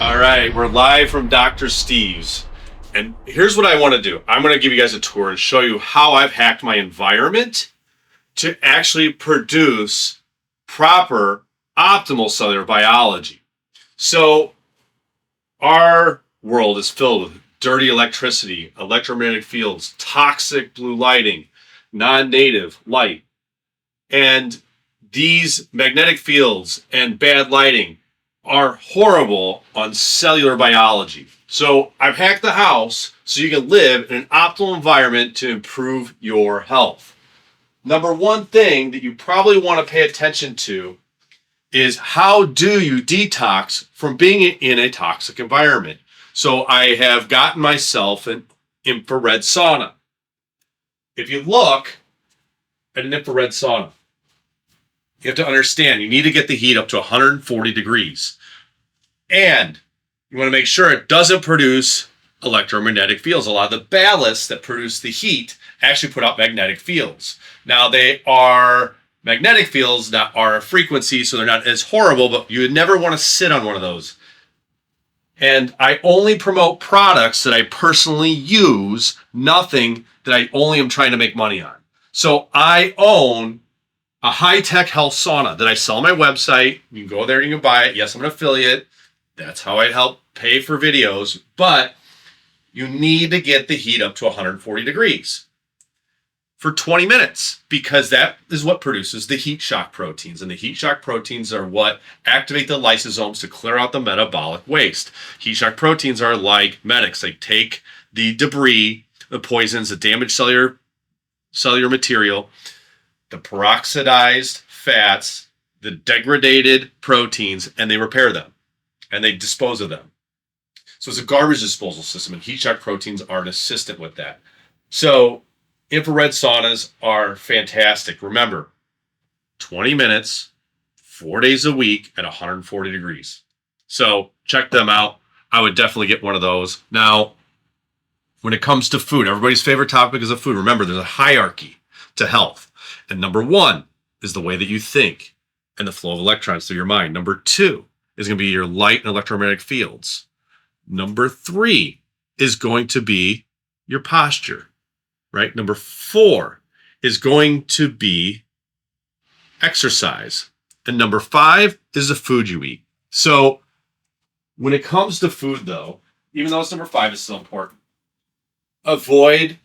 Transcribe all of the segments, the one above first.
All right, we're live from Dr. Steve's. And here's what I want to do. I'm going to give you guys a tour and show you how I've hacked my environment to actually produce proper, optimal cellular biology. So our world is filled with dirty electricity, electromagnetic fields, toxic blue lighting, non-native light. And these magnetic fields and bad lighting are horrible on cellular biology. So I've hacked the house so you can live in an optimal environment to improve your health. Number one thing that you probably want to pay attention to is how do you detox from being in a toxic environment? So I have gotten myself an infrared sauna. If you look at an infrared sauna, you have to understand you need to get the heat up to 140 degrees. And you want to make sure it doesn't produce electromagnetic fields. A lot of the ballasts that produce the heat actually put out magnetic fields. Now they are magnetic fields that are a frequency, so they're not as horrible, but you would never want to sit on one of those. And I only promote products that I personally use, nothing that I only am trying to make money on. So I own a high-tech health sauna that I sell on my website. You can go there and you can buy it. Yes, I'm an affiliate. That's how I help pay for videos. But you need to get the heat up to 140 degrees for 20 minutes because that is what produces the heat shock proteins. And the heat shock proteins are what activate the lysosomes to clear out the metabolic waste. Heat shock proteins are like medics. They take the debris, the poisons, the damaged cellular material, the peroxidized fats, the degraded proteins, and they repair them and they dispose of them. So it's a garbage disposal system, and heat shock proteins are an assistant with that. So infrared saunas are fantastic. Remember, 20 minutes, 4 days a week at 140 degrees. So check them out. I would definitely get one of those. Now, when it comes to food, everybody's favorite topic is food. Remember, there's a hierarchy to health. And number one is the way that you think and the flow of electrons through your mind. Number two is going to be your light and electromagnetic fields. Number three is going to be your posture, right? Number four is going to be exercise. And number five is the food you eat. So when it comes to food, though, even though it's number five, is still important. Avoid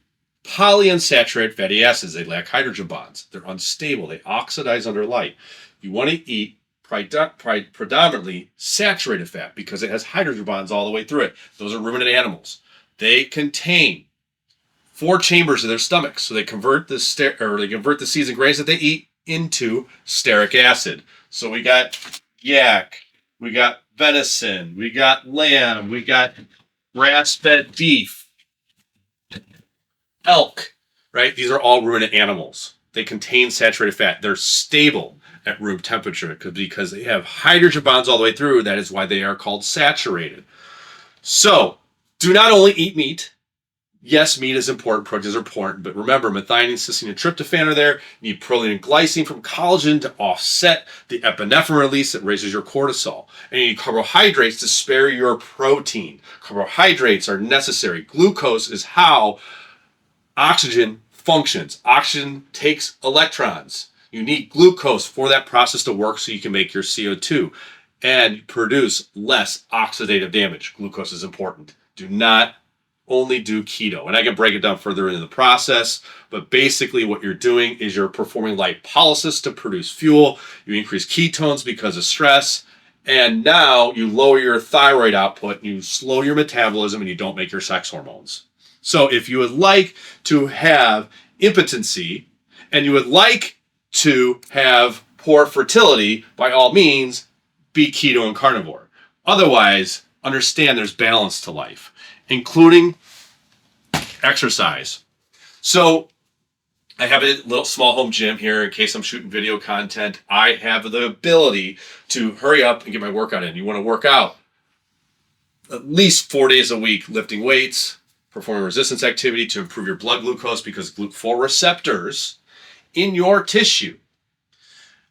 polyunsaturated fatty acids. They lack hydrogen bonds. They're unstable. They oxidize under light. You want to eat predominantly saturated fat because it has hydrogen bonds all the way through it. Those are ruminant animals. They contain 4 chambers in their stomachs, so they convert the seeds and grains that they eat into stearic acid. So we got yak, we got venison, we got lamb, we got grass-fed beef, elk, right? These are all ruminant animals. They contain saturated fat. They're stable at room temperature because they have hydrogen bonds all the way through. That is why they are called saturated. So do not only eat meat. Yes, meat is important. Proteins are important. But remember, methionine, cysteine, and tryptophan are there. You need proline and glycine from collagen to offset the epinephrine release that raises your cortisol. And you need carbohydrates to spare your protein. Carbohydrates are necessary. Glucose is how oxygen functions. Oxygen takes electrons. You need glucose for that process to work so you can make your CO2 and produce less oxidative damage. Glucose is important. Do not only do keto. And I can break it down further into the process, but basically what you're doing is you're performing lipolysis to produce fuel. You increase ketones because of stress. And now you lower your thyroid output, you slow your metabolism, and you don't make your sex hormones. So if you would like to have impotency and you would like to have poor fertility, by all means, be keto and carnivore. Otherwise, understand there's balance to life, including exercise. So I have a little small home gym here in case I'm shooting video content. I have the ability to hurry up and get my workout in. You want to work out at least 4 days a week lifting weights, performing resistance activity to improve your blood glucose because GLUT4 receptors in your tissue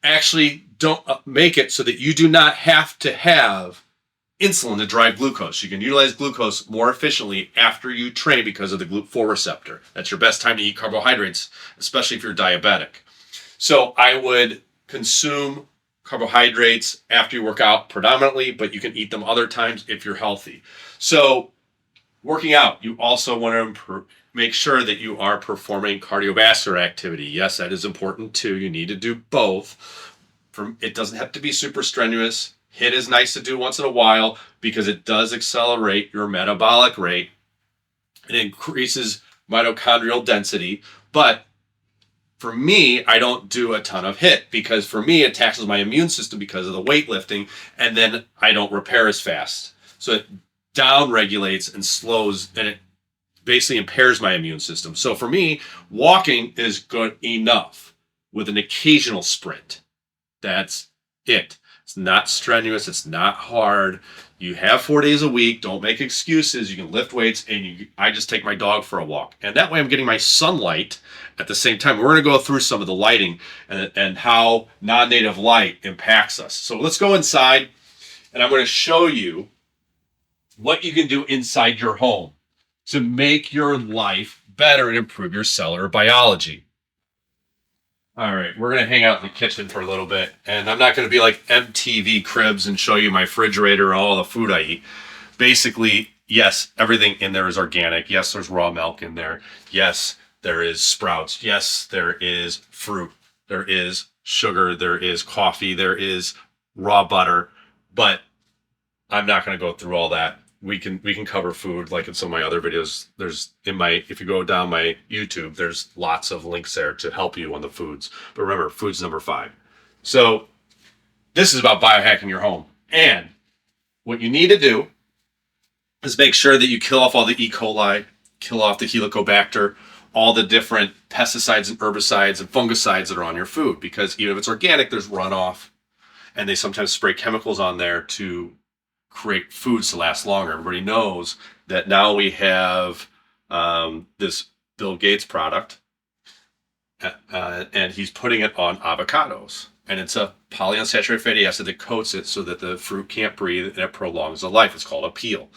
actually don't make it so that you do not have to have insulin to drive glucose. You can utilize glucose more efficiently after you train because of the GLUT4 receptor. That's your best time to eat carbohydrates, especially if you're diabetic. So I would consume carbohydrates after you work out predominantly, but you can eat them other times if you're healthy. So working out, you also want to make sure that you are performing cardiovascular activity. Yes, that is important too. You need to do both. It doesn't have to be super strenuous. HIIT is nice to do once in a while because it does accelerate your metabolic rate. It increases mitochondrial density. But for me, I don't do a ton of HIIT because for me, it taxes my immune system because of the weightlifting, and then I don't repair as fast. So it down regulates and slows, and it basically impairs my immune system. So for me, walking is good enough with an occasional sprint. That's it. It's not strenuous. It's not hard. You have 4 days a week. Don't make excuses. You can lift weights, and I just take my dog for a walk. And that way I'm getting my sunlight at the same time. We're going to go through some of the lighting and how non-native light impacts us. So let's go inside, and I'm going to show you what you can do inside your home to make your life better and improve your cellular biology. All right, we're going to hang out in the kitchen for a little bit, and I'm not going to be like MTV Cribs and show you my refrigerator and all the food I eat. Basically, yes, everything in there is organic. Yes, there's raw milk in there. Yes, there is sprouts. Yes, there is fruit. There is sugar. There is coffee. There is raw butter. But I'm not going to go through all that. We can cover food like in some of my other videos. If you go down my YouTube, there's lots of links there to help you on the foods. But remember, food's number 5. So this is about biohacking your home. And what you need to do is make sure that you kill off all the E. coli, kill off the helicobacter, all the different pesticides and herbicides and fungicides that are on your food. Because even if it's organic, there's runoff. And they sometimes spray chemicals on there to create foods to last longer. Everybody knows that now we have this Bill Gates product, and he's putting it on avocados. And it's a polyunsaturated fatty acid that coats it so that the fruit can't breathe and it prolongs the life. It's called a peel.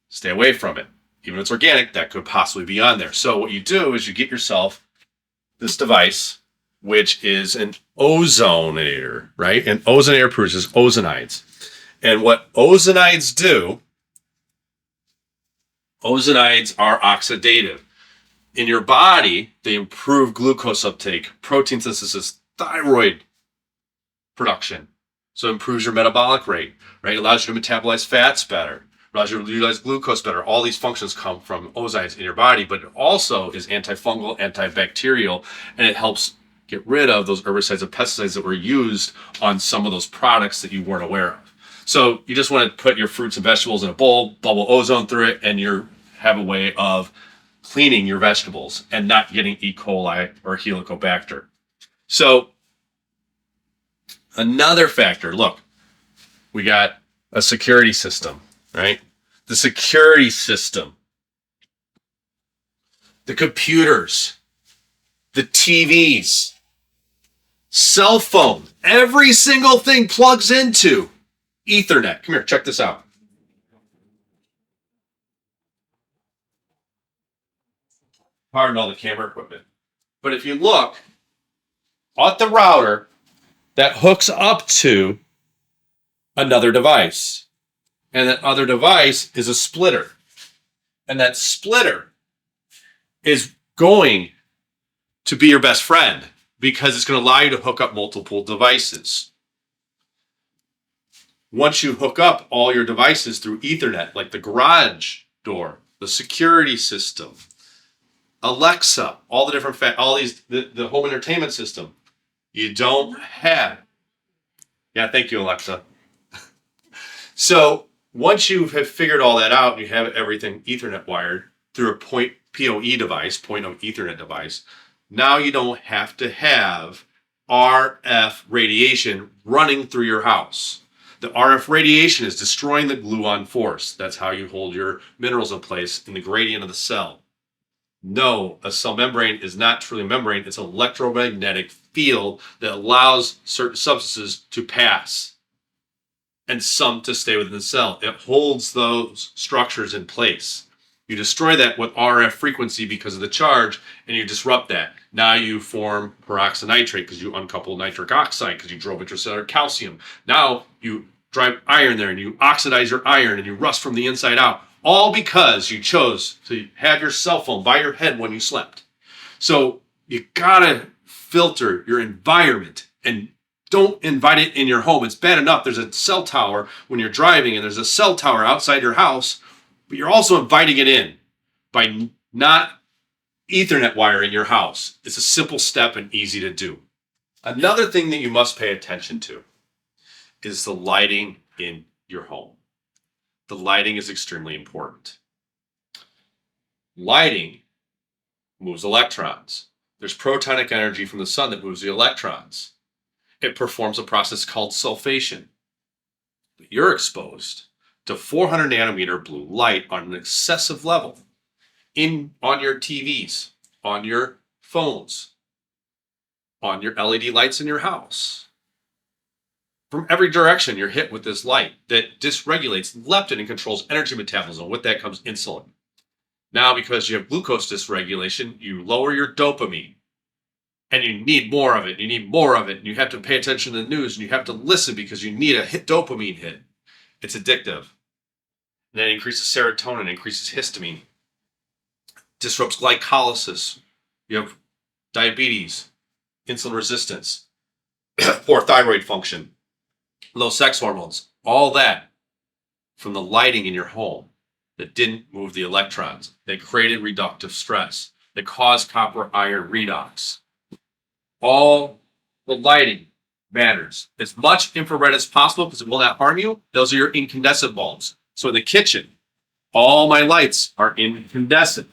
Stay away from it. Even if it's organic, that could possibly be on there. So what you do is you get yourself this device, which is an ozonator, right? An ozonator produces ozonides. And what ozonides do, ozonides are oxidative. In your body, they improve glucose uptake, protein synthesis, thyroid production. So it improves your metabolic rate, right? It allows you to metabolize fats better, allows you to utilize glucose better. All these functions come from ozonides in your body, but it also is antifungal, antibacterial, and it helps get rid of those herbicides and pesticides that were used on some of those products that you weren't aware of. So you just want to put your fruits and vegetables in a bowl, bubble ozone through it, and you have a way of cleaning your vegetables and not getting E. coli or helicobacter. So another factor, look, we got a security system, right? The security system, the computers, the TVs, cell phone, every single thing plugs into Ethernet. Come here, check this out. Pardon all the camera equipment. But if you look at the router that hooks up to another device, and that other device is a splitter. And that splitter is going to be your best friend because it's going to allow you to hook up multiple devices. Once you hook up all your devices through Ethernet, like the garage door, the security system, Alexa, all the different, the home entertainment system, you don't have. Yeah, thank you, Alexa. So once you have figured all that out, and you have everything Ethernet wired through a PoE device, point of Ethernet device, now you don't have to have RF radiation running through your house. The RF radiation is destroying the gluon force. That's how you hold your minerals in place in the gradient of the cell. No, a cell membrane is not truly a membrane. It's an electromagnetic field that allows certain substances to pass. and some to stay within the cell. It holds those structures in place. You destroy that with RF frequency because of the charge, and you disrupt that. Now you form peroxynitrate because you uncouple nitric oxide because you drove intracellular calcium. Now you drive iron there and you oxidize your iron and you rust from the inside out, all because you chose to have your cell phone by your head when you slept. So you gotta filter your environment and don't invite it in your home. It's bad enough there's a cell tower when you're driving and there's a cell tower outside your house, but you're also inviting it in by not Ethernet wiring your house. It's a simple step and easy to do. Another thing that you must pay attention to is the lighting in your home. The lighting is extremely important. Lighting moves electrons. There's protonic energy from the sun that moves the electrons. It performs a process called sulfation. You're exposed to 400 nanometer blue light on an excessive level on your TVs, on your phones, on your LED lights in your house. From every direction, you're hit with this light that dysregulates leptin and controls energy metabolism. With that comes insulin. Now, because you have glucose dysregulation, you lower your dopamine. And you need more of it. You need more of it. And you have to pay attention to the news. And you have to listen because you need a dopamine hit. It's addictive. And that increases serotonin, increases histamine, disrupts glycolysis. You have diabetes, insulin resistance, poor thyroid function, low sex hormones, all that from the lighting in your home that didn't move the electrons, that created reductive stress, that caused copper iron redox. All the lighting matters. As much infrared as possible because it will not harm you. Those are your incandescent bulbs. So in the kitchen, all my lights are incandescent.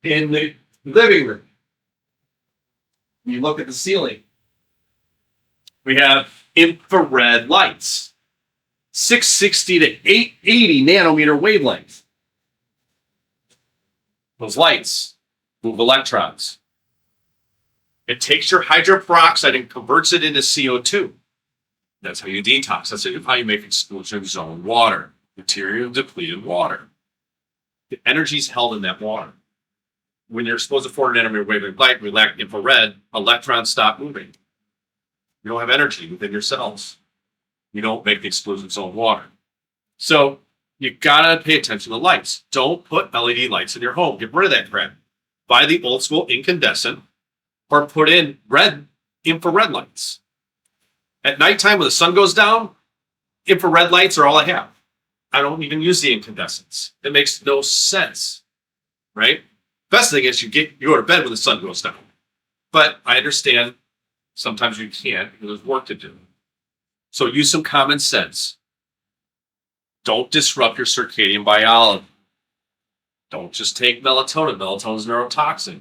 In the living room, you look at the ceiling, we have infrared lights, 660 to 880 nanometer wavelength. Those lights move electrons. It takes your hydroperoxide and converts it into CO2. That's how you detox. That's how you make exclusion zone water, material depleted water. The energy is held in that water. When you're exposed to 400 nanometer wavelength light, we lack infrared, electrons stop moving. You don't have energy within your cells. You don't make the exclusion zone water. So you gotta pay attention to lights. Don't put LED lights in your home. Get rid of that crap. Buy the old school incandescent or put in infrared lights. At nighttime when the sun goes down, infrared lights are all I have. I don't even use the incandescents. It makes no sense, right? Best thing is you go to bed when the sun goes down. But I understand sometimes you can't because there's work to do. So use some common sense. Don't disrupt your circadian biology. Don't just take melatonin. Melatonin is neurotoxic.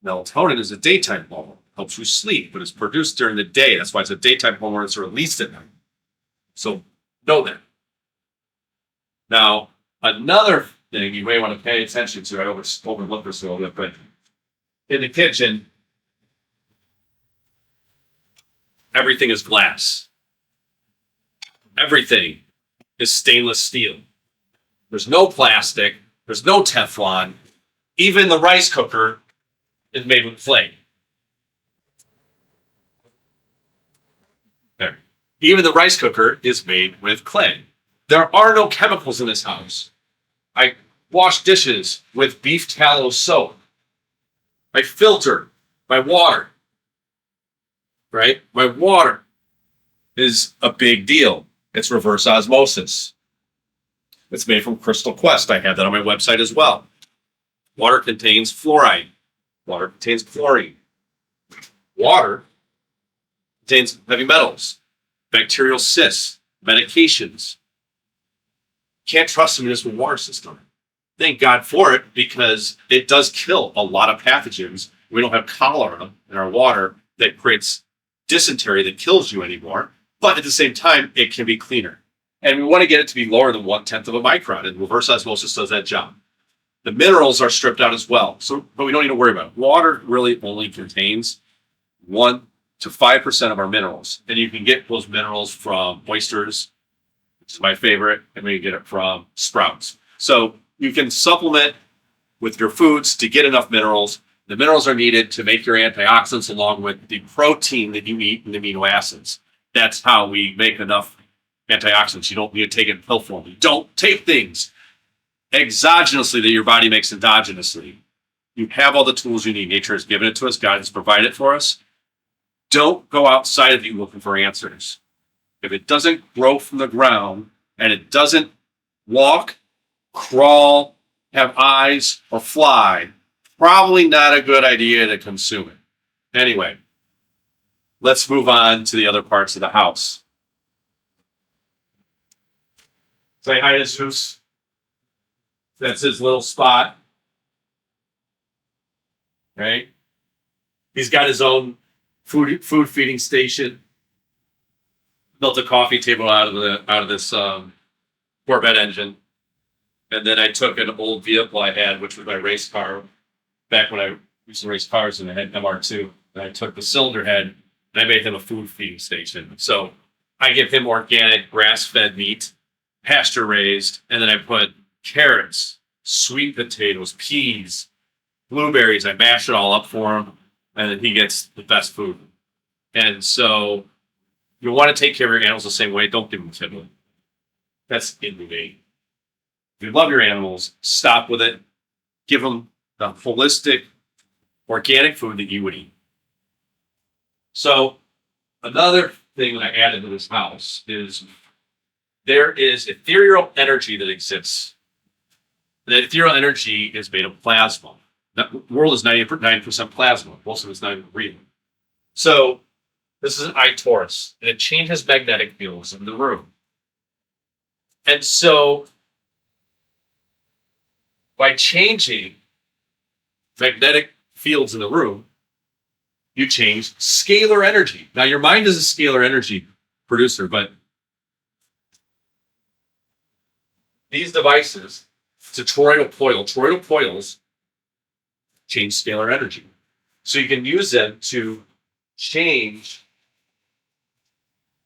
Melatonin is a daytime hormone. Helps you sleep, but it's produced during the day. That's why it's a daytime hormone. It's released at night. So know that. Now, another thing you may want to pay attention to, I overlooked this a little bit, but in the kitchen, everything is glass. Everything is stainless steel. There's no plastic. There's no Teflon. Even the rice cooker is made with clay. There. Even the rice cooker is made with clay. There are no chemicals in this house. I wash dishes with beef tallow soap. I filter my water. Right? My water is a big deal. It's reverse osmosis. It's made from Crystal Quest. I have that on my website as well. Water contains fluoride. Water contains chlorine. Water contains heavy metals, bacterial cysts, medications. Can't trust the municipal water system. Thank God for it because it does kill a lot of pathogens. We don't have cholera in our water that creates dysentery that kills you anymore. But at the same time, it can be cleaner. And we want to get it to be lower than 1/10 of a micron, and reverse osmosis does that job. The minerals are stripped out as well. So, but we don't need to worry about it. Water really only contains 1 to 5% of our minerals. And you can get those minerals from oysters, which is my favorite, and we get it from sprouts. So you can supplement with your foods to get enough minerals. The minerals are needed to make your antioxidants along with the protein that you eat and the amino acids. That's how we make enough antioxidants. You don't need to take it in pill form. You don't take things exogenously that your body makes endogenously. You have all the tools you need. Nature has given it to us. God has provided it for us. Don't go outside of you looking for answers. If it doesn't grow from the ground and it doesn't walk, crawl, have eyes, or fly, probably not a good idea to consume it. Anyway, let's move on to the other parts of the house. Say hi to Zeus. That's his little spot. Right? He's got his own food feeding station. Built a coffee table out of this Corvette engine. And then I took an old vehicle I had, which was my race car, back when I used to race cars, and I had MR2. And I took the cylinder head and I made him a food feeding station. So I give him organic grass-fed meat, pasture raised, and then I put carrots, sweet potatoes, peas, blueberries. I mash it all up for him, and then he gets the best food. And so you want to take care of your animals the same way. Don't give them kibble. That's inhumane. If you love your animals, stop with it. Give them the holistic, organic food that you would eat. So another thing that I added to this house is there is ethereal energy that exists. The ethereal energy is made of plasma. The world is 99% plasma. Most of it's not even real. So this is an iTorus, and it changes magnetic fields in the room. And so by changing magnetic fields in the room, you change scalar energy. Now, your mind is a scalar energy producer, but these devices, it's a toroidal coil. Toroidal coils change scalar energy. So you can use them to change,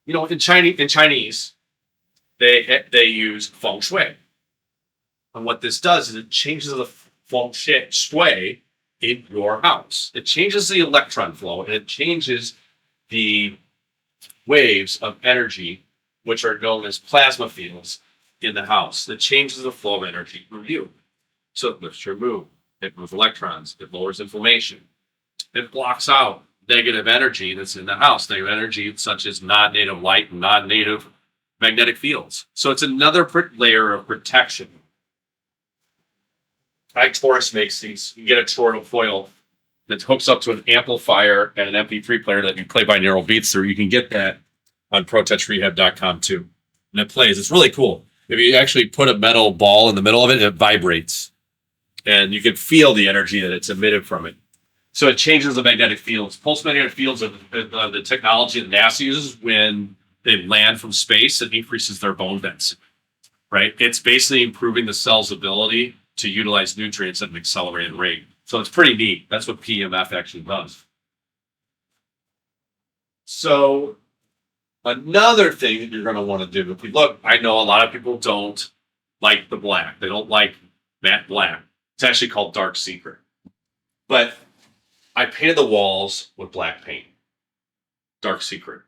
in Chinese, they use feng shui. And what this does is it changes the feng shui in your house. It changes the electron flow, and it changes the waves of energy, which are known as plasma fields in the house. It changes the flow of energy through you. So it lifts your mood. It moves electrons. It lowers inflammation. It blocks out negative energy that's in the house. Negative energy such as non-native light and non-native magnetic fields. So it's another layer of protection. iTorus makes these. You can get a toroidal coil that hooks up to an amplifier and an MP3 player that you play binaural beats through. You can get that on ProtouchRehab.com too. And it plays. It's really cool. If you actually put a metal ball in the middle of it, it vibrates. And you can feel the energy that it's emitted from it. So it changes the magnetic fields. Pulse magnetic fields are the technology that NASA uses when they land from space. It increases their bone density, right? It's basically improving the cell's ability to utilize nutrients at an accelerated rate. So it's pretty neat. That's what PEMF actually does. So another thing that you're going to want to do, look, I know a lot of people don't like the black. They don't like matte black. It's actually called dark secret. But I painted the walls with black paint, dark secret.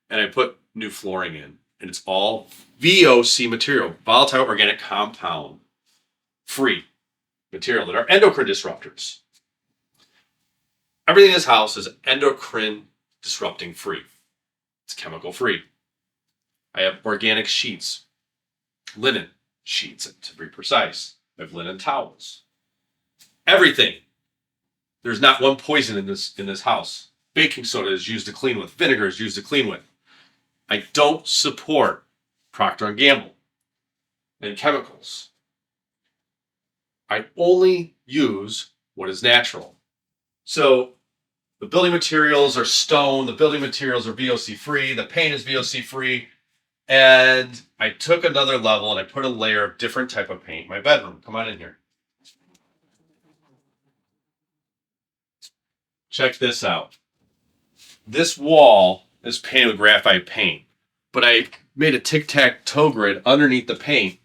And I put new flooring in. And it's all VOC material, volatile organic compound free material that are endocrine disruptors. Everything in this house is endocrine disrupting free. It's chemical free. I have organic sheets, linen sheets to be precise. I have linen towels. Everything. There's not one poison in this house. Baking soda is used to clean with. Vinegar is used to clean with. I don't support Procter & Gamble and chemicals. I only use what is natural. So the building materials are stone. The building materials are VOC free. The paint is VOC free. And I took another level and I put a layer of different type of paint in my bedroom. Come on in here. check this out. This wall is painted with graphite paint, but I made a tic-tac-toe grid underneath the paint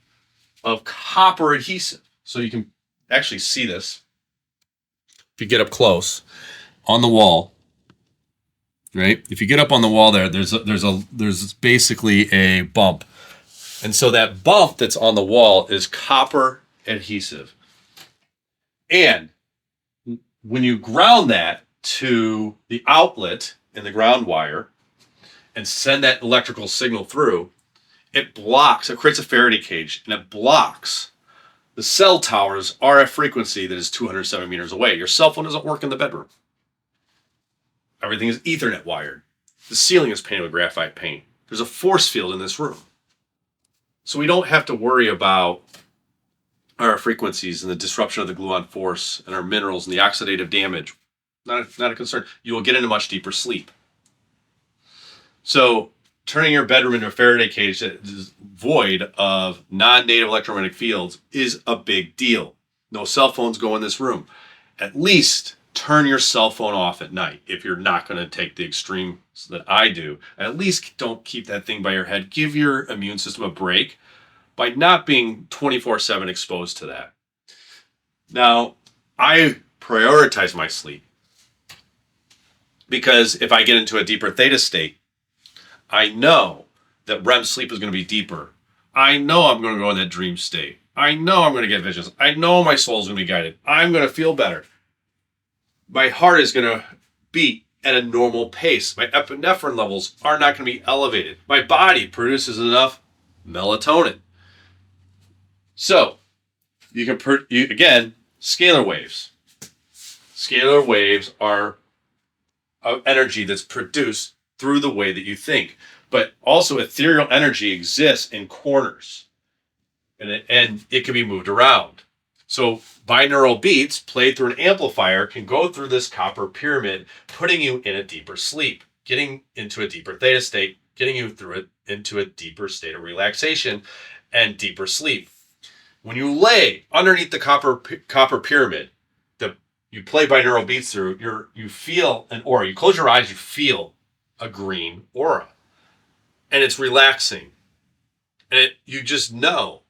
of copper adhesive. So you can actually see this. If you get up close on the wall, right? If you get up on the wall there's basically a bump. And so that bump that's on the wall is copper adhesive. And when you ground that to the outlet in the ground wire and send that electrical signal through, it creates a Faraday cage, and it blocks the cell tower's RF frequency that is 207 meters away. Your cell phone doesn't work in the bedroom. Everything is Ethernet wired. The ceiling is painted with graphite paint. There's a force field in this room. So we don't have to worry about our frequencies and the disruption of the gluon force and our minerals and the oxidative damage. Not a concern. You will get into much deeper sleep. So turning your bedroom into a Faraday cage that is void of non-native electromagnetic fields is a big deal. No cell phones go in this room. At least turn your cell phone off at night if you're not going to take the extremes that I do. At least don't keep that thing by your head. Give your immune system a break by not being 24/7 exposed to that. Now, I prioritize my sleep because if I get into a deeper theta state, I know that REM sleep is going to be deeper. I know I'm going to go in that dream state. I know I'm going to get visions. I know my soul is going to be guided. I'm going to feel better. My heart is going to beat at a normal pace. My epinephrine levels are not going to be elevated. My body produces enough melatonin. So, you can, again, scalar waves. Scalar waves are energy that's produced through the way that you think. But also ethereal energy exists in corners. And it can be moved around. So binaural beats played through an amplifier can go through this copper pyramid, putting you in a deeper sleep, getting into a deeper theta state, getting you through it into a deeper state of relaxation and deeper sleep. When you lay underneath the copper pyramid, you play binaural beats through, you feel an aura. You close your eyes, you feel a green aura. And it's relaxing. And you just know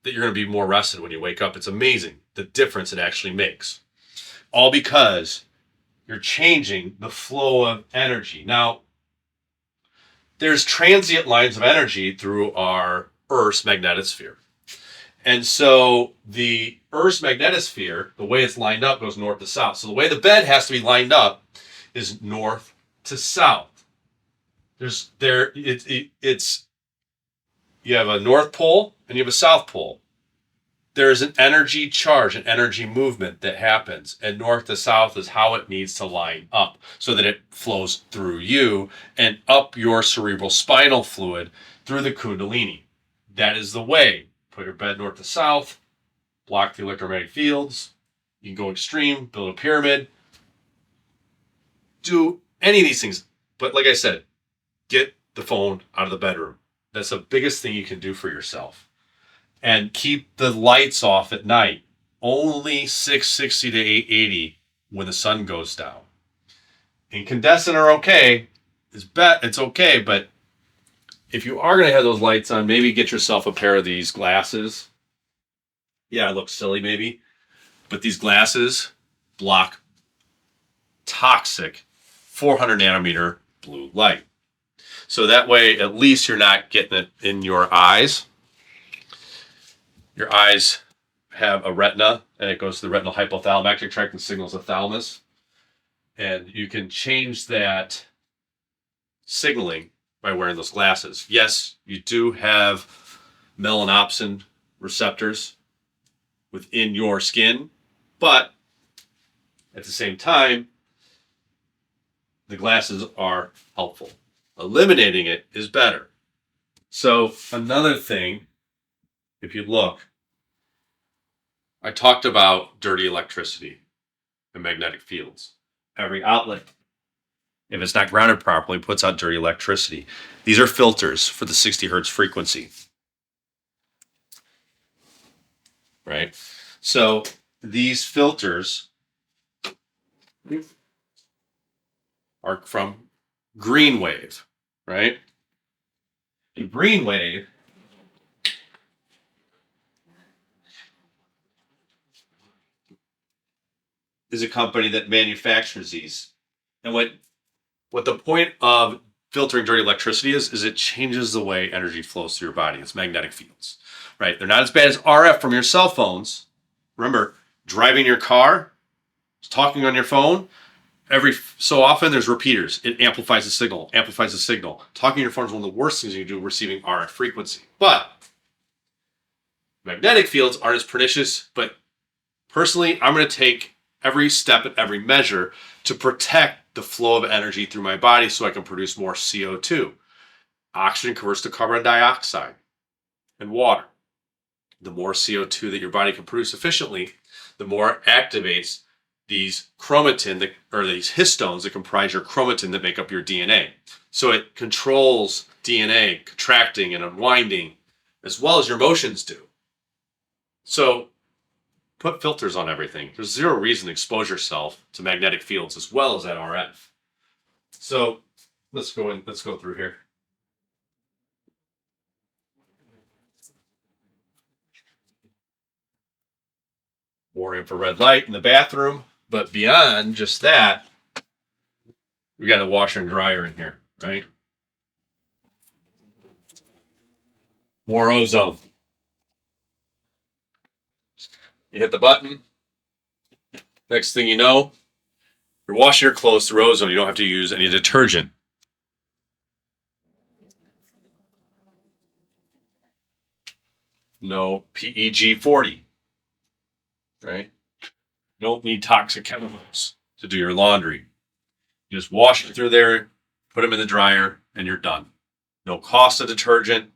that you're going to be more rested when you wake up. It's amazing the difference it actually makes. All because you're changing the flow of energy. Now, there's transient lines of energy through our Earth's magnetosphere. And so the Earth's magnetosphere, the way it's lined up, goes north to south. So the way the bed has to be lined up is north to south. You have a north pole and you have a south pole. There's an energy charge, an energy movement that happens, and north to south is how it needs to line up so that it flows through you and up your cerebral spinal fluid through the kundalini. That is the way. Put your bed north to south, block the electromagnetic fields. You can go extreme, build a pyramid, do any of these things. But like I said, get the phone out of the bedroom. That's the biggest thing you can do for yourself. And keep the lights off at night. Only 660 to 880 when the sun goes down. Incandescent are okay. It's okay, but if you are going to have those lights on, maybe get yourself a pair of these glasses. Yeah, it looks silly maybe. But these glasses block toxic 400 nanometer blue light. So that way, at least you're not getting it in your eyes. Your eyes have a retina, and it goes to the retinal hypothalamic tract and signals the thalamus. And you can change that signaling by wearing those glasses. Yes, you do have melanopsin receptors within your skin, but at the same time, the glasses are helpful. Eliminating it is better. So another thing, if you look, I talked about dirty electricity and magnetic fields. Every outlet, if it's not grounded properly, puts out dirty electricity. These are filters for the 60 hertz frequency. Right? So these filters are from green wave, right? And green wave is a company that manufactures these. And what the point of filtering dirty electricity is it changes the way energy flows through your body. It's magnetic fields, right? They're not as bad as RF from your cell phones. Remember, driving your car, talking on your phone, every so often there's repeaters. It amplifies the signal, amplifies the signal. Talking on your phone is one of the worst things you do, receiving RF frequency. But magnetic fields aren't as pernicious, but personally, I'm going to take every step and every measure to protect the flow of energy through my body so I can produce more CO2. Oxygen converts to carbon dioxide and water. The more CO2 that your body can produce efficiently, the more it activates these chromatin, or these histones that comprise your chromatin that make up your DNA. So it controls DNA contracting and unwinding as well as your emotions do. So put filters on everything. There's zero reason to expose yourself to magnetic fields as well as that RF. So let's go through here. More infrared light in the bathroom, but beyond just that, we got a washer and dryer in here, right? More ozone. You hit the button. Next thing you know, you're washing your clothes through ozone. You don't have to use any detergent. No PEG-40, right? You don't need toxic chemicals to do your laundry. You just wash it through there, put them in the dryer, and you're done. No cost of detergent.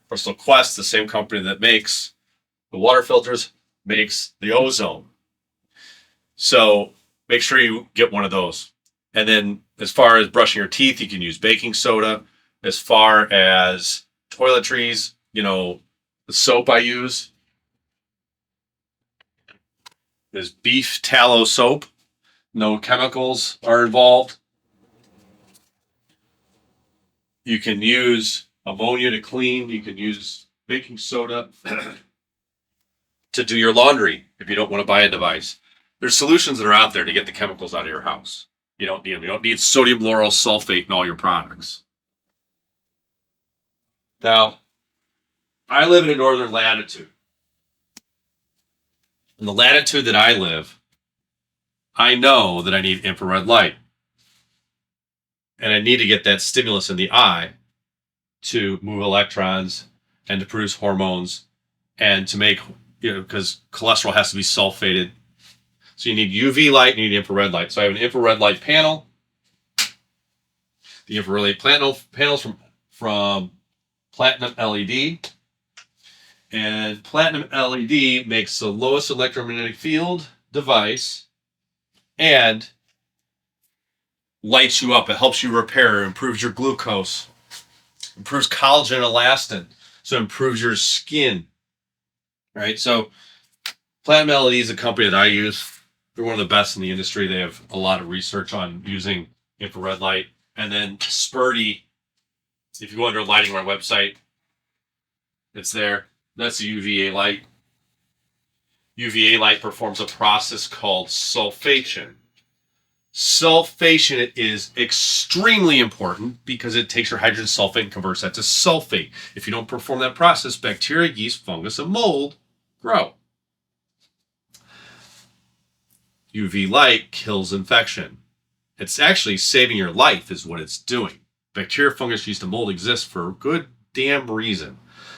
Bristol Quest, the same company that makes the water filters, makes the ozone. So make sure you get one of those. And then as far as brushing your teeth, you can use baking soda. As far as toiletries, the soap I use is beef tallow soap. No chemicals are involved. You can use ammonia to clean. You can use baking soda to do your laundry if you don't want to buy a device. There's solutions that are out there to get the chemicals out of your house. You don't need them. You don't need sodium lauryl sulfate in all your products. Now, I live in a northern latitude. In the latitude that I live, I know that I need infrared light. And I need to get that stimulus in the eye to move electrons and to produce hormones and to make, because cholesterol has to be sulfated. So you need UV light and you need infrared light. So I have an infrared light panel. The infrared light panels from Platinum LED. And Platinum LED makes the lowest electromagnetic field device and lights you up. It helps you repair, improves your glucose, improves collagen and elastin, so it improves your skin. Right? So Platinum LED is a company that I use. They're one of the best in the industry. They have a lot of research on using infrared light. And then Spurdy, if you go under lighting on our website, it's there. That's the UVA light. UVA light performs a process called sulfation. Sulfation is extremely important because it takes your hydrogen sulfate and converts that to sulfate. If you don't perform that process, bacteria, yeast, fungus, and mold grow. UV light kills infection. It's actually saving your life is what it's doing. Bacteria, fungus, yeast, and mold exist for a good damn reason.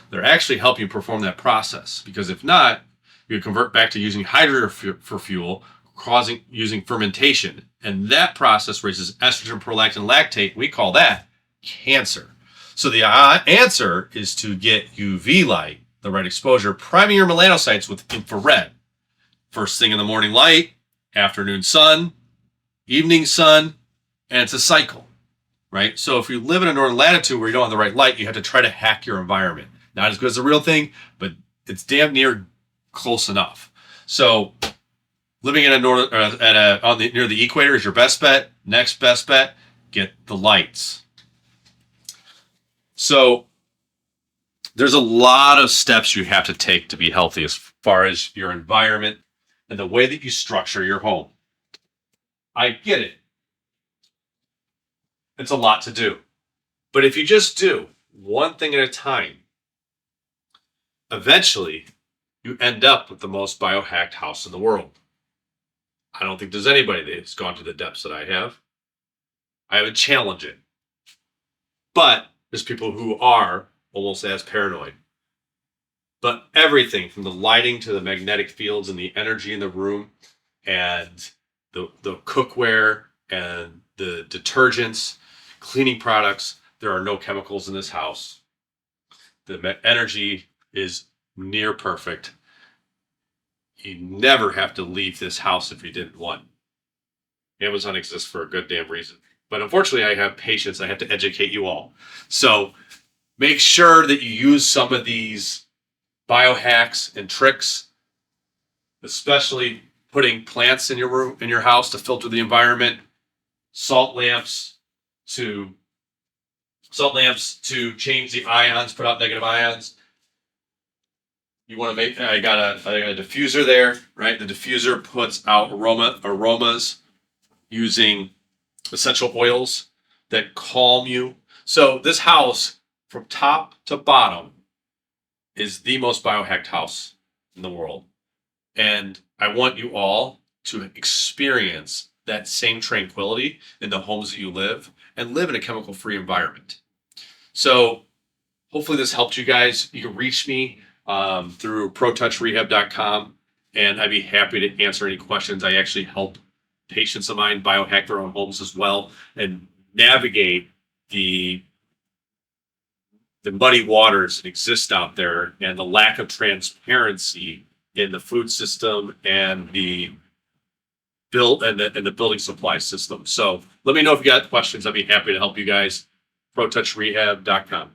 They're actually helping you perform that process, because if not, you convert back to using hydrogen for fuel, using fermentation. And that process raises estrogen, prolactin, lactate. We call that cancer. So the answer is to get UV light, the right exposure, priming your melanocytes with infrared. First thing in the morning light, afternoon sun, evening sun, and it's a cycle, right? So if you live in a northern latitude where you don't have the right light, you have to try to hack your environment. Not as good as the real thing, but it's damn near close enough. So Living in a north near the equator is your best bet. Next best bet, get the lights. So there's a lot of steps you have to take to be healthy as far as your environment and the way that you structure your home. I get it. It's a lot to do. But if you just do one thing at a time, eventually you end up with the most biohacked house in the world. I don't think there's anybody that's gone to the depths that I have. I would challenge it. But there's people who are almost as paranoid. But everything from the lighting to the magnetic fields and the energy in the room and the cookware and the detergents, cleaning products, there are no chemicals in this house. The energy is near perfect. You never have to leave this house if you didn't want. Amazon exists for a good damn reason. But unfortunately, I have patience. I have to educate you all. So make sure that you use some of these biohacks and tricks, especially putting plants in your room, in your house to filter the environment, salt lamps to change the ions, put out negative ions. You want to make, I got a diffuser there, right? The diffuser puts out aromas using essential oils that calm you. So this house, from top to bottom, is the most biohacked house in the world. And I want you all to experience that same tranquility in the homes that you live and live in a chemical-free environment. So hopefully this helped you guys. You can reach me through ProtouchRehab.com, and I'd be happy to answer any questions. I actually help patients of mine biohack their own homes as well and navigate the muddy waters that exist out there and the lack of transparency in the food system and the building supply system. So let me know if you got questions. I'd be happy to help you guys. ProtouchRehab.com.